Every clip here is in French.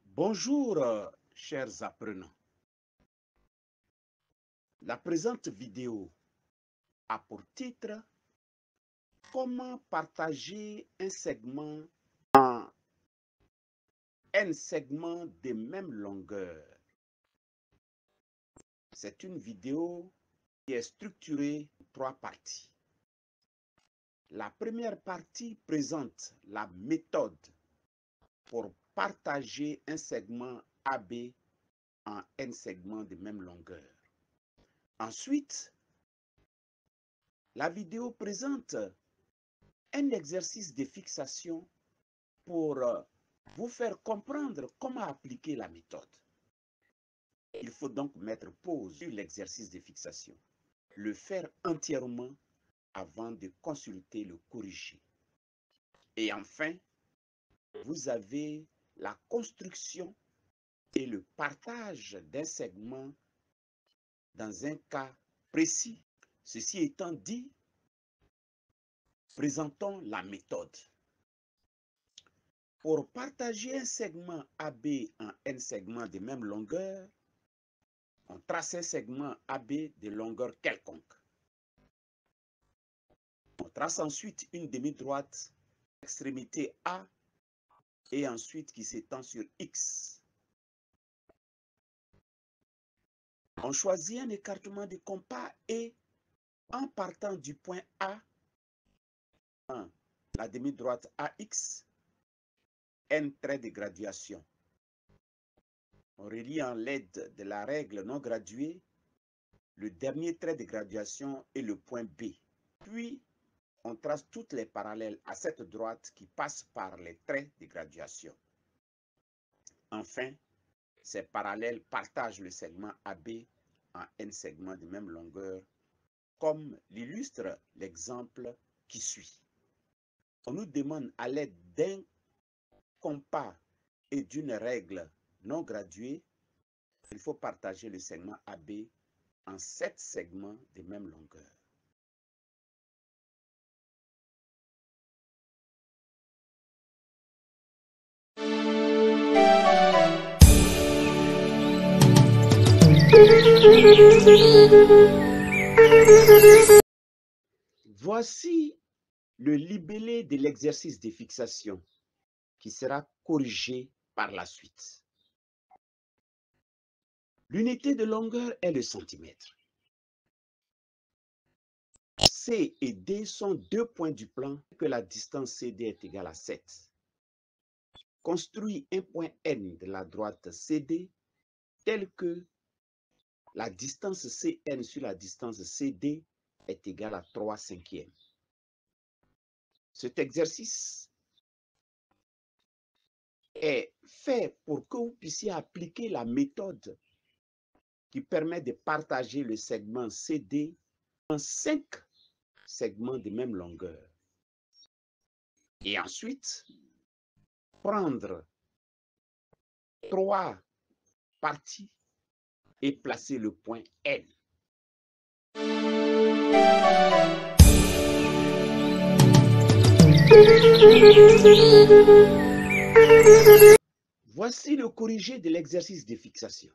Bonjour, chers apprenants. La présente vidéo a pour titre « Comment partager un segment en n segments de même longueur ». C'est une vidéo qui est structurée en 3 parties. La première partie présente la méthode pour partager un segment AB en n segments de même longueur. Ensuite, la vidéo présente un exercice de fixation pour vous faire comprendre comment appliquer la méthode. Il faut donc mettre pause sur l'exercice de fixation, le faire entièrement avant de consulter le corrigé. Et enfin, vous avez la construction et le partage d'un segment dans un cas précis. Ceci étant dit, présentons la méthode. Pour partager un segment AB en n segments de même longueur, on trace un segment AB de longueur quelconque. On trace ensuite une demi-droite, extrémité A, et ensuite qui s'étend sur X. On choisit un écartement de compas et en partant du point A, la demi-droite AX, n traits de graduation. On relie en l'aide de la règle non graduée le dernier trait de graduation et le point B. Puis, on trace toutes les parallèles à cette droite qui passent par les traits de graduation. Enfin, ces parallèles partagent le segment AB en n segments de même longueur, comme l'illustre l'exemple qui suit. On nous demande à l'aide d'un compas et d'une règle non graduée, il faut partager le segment AB en 7 segments de même longueur. Voici le libellé de l'exercice de fixation qui sera corrigé par la suite. L'unité de longueur est le centimètre. C et D sont 2 points du plan que la distance CD est égale à 7. Construis un point N de la droite CD tel que la distance CN sur la distance CD est égale à 3/5. Cet exercice est fait pour que vous puissiez appliquer la méthode qui permet de partager le segment CD en 5 segments de même longueur. Et ensuite, prendre 3 parties et placer le point N. Voici le corrigé de l'exercice de fixation.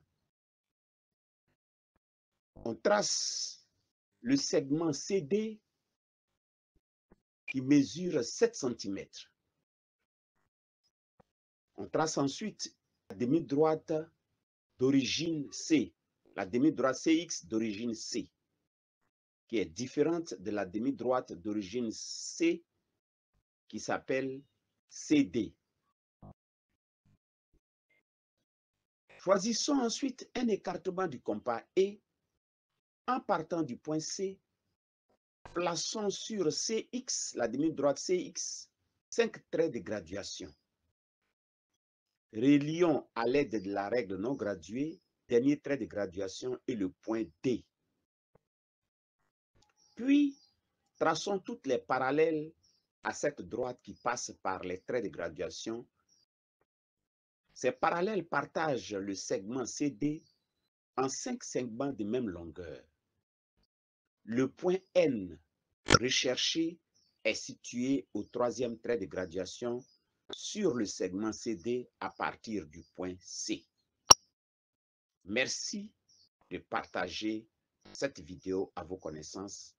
On trace le segment CD qui mesure 7 cm. On trace ensuite la demi-droite d'origine C, la demi-droite CX d'origine C, qui est différente de la demi-droite d'origine C qui s'appelle CD. Choisissons ensuite un écartement du compas et, en partant du point C, plaçons sur CX, la demi-droite CX, 5 traits de graduation. Relions à l'aide de la règle non graduée, dernier trait de graduation et le point D. Puis, traçons toutes les parallèles à cette droite qui passe par les traits de graduation. Ces parallèles partagent le segment CD en 5 segments de même longueur. Le point N recherché est situé au 3e trait de graduation sur le segment CD à partir du point C. Merci de partager cette vidéo à vos connaissances